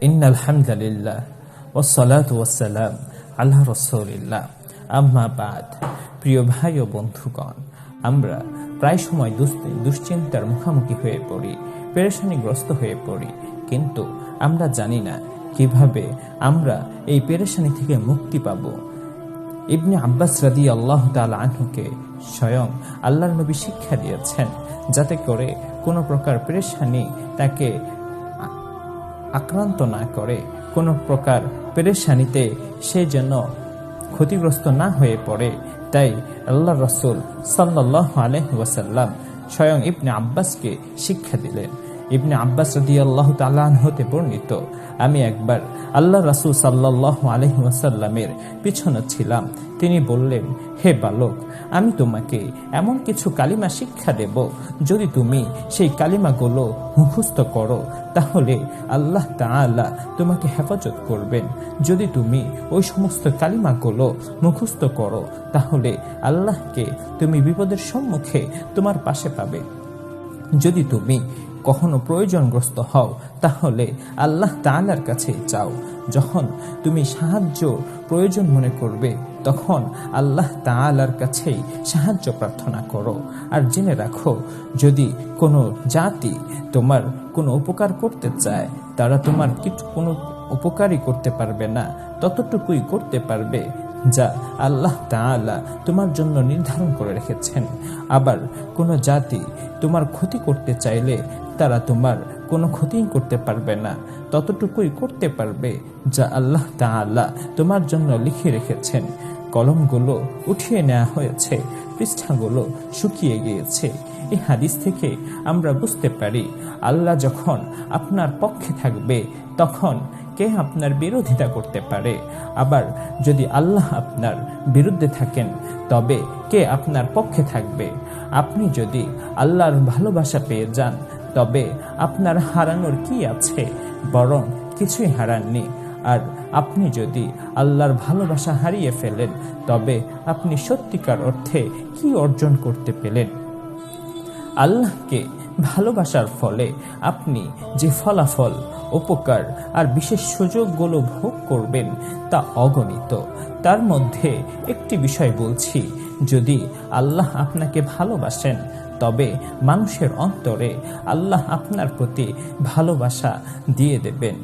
ইন্নাল হামদুলিল্লাহ ওয়াসসালাতু ওয়াসসালাম আলা রাসূলিল্লাহ আম্মা বাদ। প্রিয় ভাই ও বন্ধুগণ, আমরা প্রায় সময় দুশ্চিন্তার মুখোমুখি হয়ে পড়ি, পেরেশানিগ্রস্ত হয়ে পড়ি, কিন্তু আমরা জানি না কিভাবে আমরা এই পেরেশানি থেকে মুক্তি পাব। ইবনে আব্বাস রাদিয়াল্লাহু তাআলা আনহুকে স্বয়ং আল্লাহর নবী শিক্ষা দিয়েছেন, যাতে করে কোনো প্রকার পেরেশানি তাকে আক্রান্ত না করে, কোনো প্রকার পেরেশানিতে সে যেন ক্ষতিগ্রস্ত না হয়ে পড়ে। তাই আল্লাহ রাসূল সাল্লাল্লাহু আলাইহি ওয়াসাল্লাম স্বয়ং ইবনে আব্বাসকে শিক্ষা দিলেন। ইবনে আব্বাস রাদিয়াল্লাহু তাআলা আনহু হতে বর্ণিত, আমি একবার আল্লাহ রাসূল সাল্লাল্লাহু আলাইহি ওয়াসাল্লামের পিছনে ছিলাম। তিনি বললেন, হে বালক, আমি তোমাকে এমন কিছু কালিমা শিক্ষা দেব, যদি তুমি সেই কালিমাগুলো মুখস্থ করো তাহলে আল্লাহ তাআলা তোমাকে হেফাজত করবেন। যদি তুমি ওই সমস্ত কালিমাগুলো মুখস্থ করো তাহলে আল্লাহকে তুমি বিপদের সম্মুখে তোমার পাশে পাবে। যদি তুমি কখনো প্রয়োজনগ্রস্ত হও তাহলে আল্লাহ তাআলার কাছে চাও। যখন তুমি সাহায্য প্রয়োজন মনে করবে তখন আল্লাহ তাআলার কাছেই সাহায্য প্রার্থনা করো। আর জেনে রাখো, যদি কোনো জাতি তোমার কোনো উপকার করতে চায়, তারা তোমার কোনো উপকারই করতে পারবে না, ততটুকুই করতে পারবে যা আল্লাহ তাআলা তোমার জন্য নির্ধারণ করে রেখেছেন। আবার কোনো জাতি তোমার ক্ষতি করতে চাইলে তারা তোমার কোনো ক্ষতিই করতে পারবে না, ততটুকুই করতে পারবে যা আল্লাহ তাআলা তোমার জন্য লিখে রেখেছেন। কলমগুলো উঠিয়ে নেওয়া হয়েছে, পৃষ্ঠাগুলো শুকিয়ে গিয়েছে। এই হাদিস থেকে আমরা বুঝতে পারি, আল্লাহ যখন আপনার পক্ষে থাকবে তখন কে আপনার বিরোধিতা করতে পারে? আবার যদি আল্লাহ আপনার বিরুদ্ধে থাকেন তবে কে আপনার পক্ষে থাকবে? আপনি যদি আল্লাহর ভালোবাসা পেয়ে যান তবে আপনার হারানোর কি আছে? বরং কিছুই হারাননি। আর আপনি যদি আল্লাহর ভালোবাসা হারিয়ে ফেলেন তবে আপনি সত্যিকার অর্থে কি অর্জন করতে পেলেন? আল্লাহকে ভালোবাসার ফলে আপনি যে ফলাফল, উপকার আর বিশেষ সুযোগগুলো ভোগ করবেন তা অগণিত। তার মধ্যে একটি বিষয় বলছি, যদি আল্লাহ আপনাকে ভালোবাসেন তবে মানুষের অন্তরে আল্লাহ আপনার প্রতি ভালোবাসা দিয়ে দেবেন।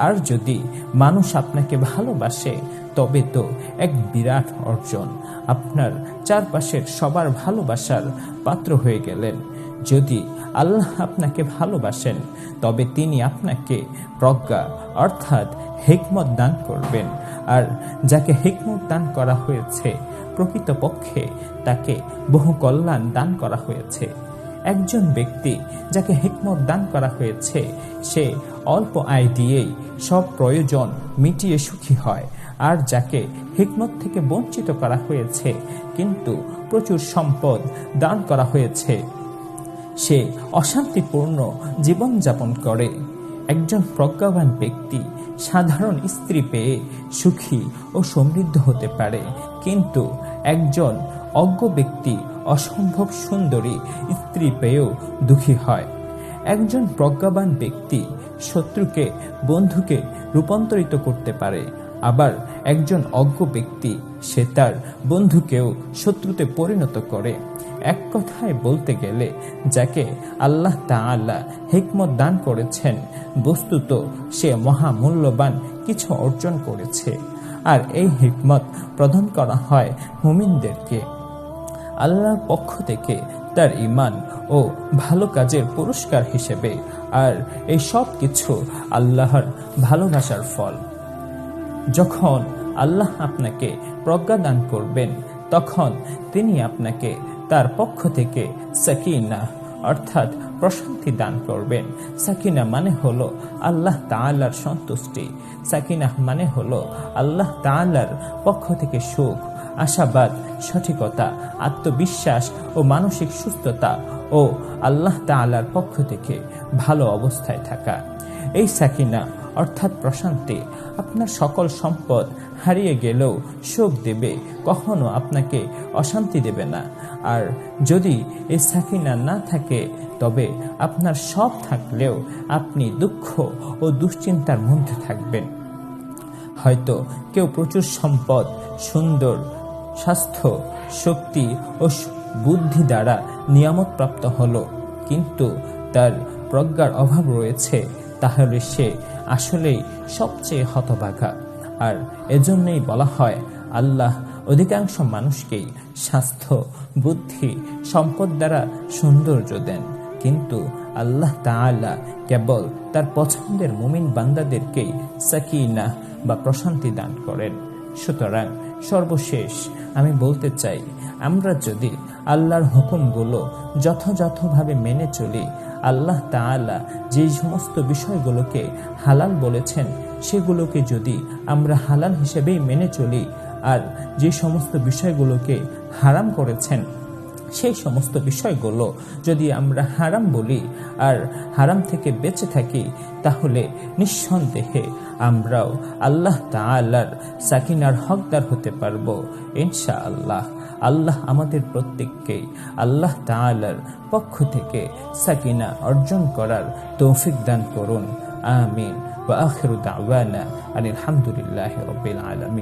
আর যদি মানুষ আপনাকে ভালোবাসে তবে তো এক বিরাট অর্জন, আপনার চারপাশের সবার ভালোবাসার পাত্র হয়ে গেলেন। যদি আল্লাহ আপনাকে ভালোবাসেন তবে তিনি আপনাকে প্রজ্ঞা অর্থাৎ হিকমত দান করবেন। আর যাকে হিকমত দান করা হয়েছে প্রকৃতপক্ষে তাকে বহু কল্যাণ দান করা হয়েছে। একজন ব্যক্তি যাকে হিকমত দান করা হয়েছে সে অল্প আয় দিয়েই সব প্রয়োজন মিটিয়ে সুখী হয়। আর যাকে হিকমত থেকে বঞ্চিত করা হয়েছে কিন্তু প্রচুর সম্পদ দান করা হয়েছে সে অশান্তিপূর্ণ জীবনযাপন করে। একজন প্রজ্ঞাবান ব্যক্তি সাধারণ স্ত্রী পেয়ে সুখী ও সমৃদ্ধ হতে পারে, কিন্তু একজন অজ্ঞ ব্যক্তি অসম্ভব সুন্দরী স্ত্রী পেয়েও দুঃখী হয়। একজন প্রজ্ঞাবান ব্যক্তি শত্রুকে বন্ধুকে রূপান্তরিত করতে পারে, আবার একজন অজ্ঞ ব্যক্তি সে তার বন্ধুকেও শত্রুতে পরিণত করে। এক কথায় বলতে গেলে, যাকে আল্লাহ তাআলা হিকমত দান করেছেন বস্তুত সে মহামূল্যবান কিছু অর্জন করেছে। আর এই হিকমত প্রদান করা হয় মুমিনদেরকে আল্লাহর পক্ষ থেকে তার ঈমান ও ভালো কাজের পুরস্কার হিসেবে। আর এই সব কিছু আল্লাহর ভালোবাসার ফল। যখন আল্লাহ আপনাকে প্রজ্ঞা দান করবেন তখন তিনি আপনাকে তার পক্ষ থেকে সাকিনা অর্থাৎ প্রশান্তি দান করবেন। সাকিনা মানে হলো আল্লাহ তাআলার সন্তুষ্টি। সাকিনা মানে হলো আল্লাহ তাআলার পক্ষ থেকে সুখ, আশাবাদ, সঠিকতা, আত্মবিশ্বাস ও মানসিক সুস্থতা ও আল্লাহ তাআলার পক্ষ থেকে ভালো অবস্থায় থাকা। এই সাকিনা অর্থাৎ প্রশান্তি আপনার সকল সম্পদ হারিয়ে গেলেও শোক দেবে, কখনো আপনাকে অশান্তি দেবে না। আর যদি এই সাকিনা না থাকে, তবে আপনার সব থাকলেও আপনি দুঃখ ও দুশ্চিন্তার মধ্যে থাকবেন। হয়তো কেউ প্রচুর সম্পদ, সুন্দর স্বাস্থ্য, শক্তি ও বুদ্ধি দ্বারা নিয়ামত প্রাপ্ত হলো, কিন্তু তার প্রজ্ঞার অভাব রয়েছে, তাহলে সে আসলেই সবচেয়ে হতভাগা। আর এজন্যই বলা হয়, আল্লাহ অধিকাংশ মানুষকেই স্বাস্থ্য, বুদ্ধি, সম্পদ দ্বারা সৌন্দর্য দেন, কিন্তু আল্লাহ তাআলা কেবল তার পছন্দের মুমিন বান্দাদেরকেই সাকিনা বা প্রশান্তি দান করেন। সুতরাং সর্বশেষ আমি বলতে চাই, আমরা যদি আল্লাহর হুকুমগুলো যথাযথভাবে মেনে চলি, আল্লাহ তাআলা যে সমস্ত বিষয়গুলোকে হালাল বলেছেন সেগুলোকে যদি আমরা হালাল হিসেবেই মেনে চলি, আর যে সমস্ত বিষয়গুলোকে হারাম করেছেন সেই সমস্ত বিষয়গুলো যদি আমরা হারাম বলি আর হারাম থেকে বেঁচে থাকি, তাহলে নিঃসন্দেহে আমরাও আল্লাহ তাআলার সাকিনার হকদার হতে পারবো ইনশাআল্লাহ। আল্লাহ আমাদের প্রত্যেককেই আল্লাহ তাআলার পক্ষ থেকে সাকিনা অর্জন করার তৌফিক দান করুন। আমিন। ওয়া আখিরু দাওয়ানা আলহামদুলিল্লাহি রাব্বিল আলামিন।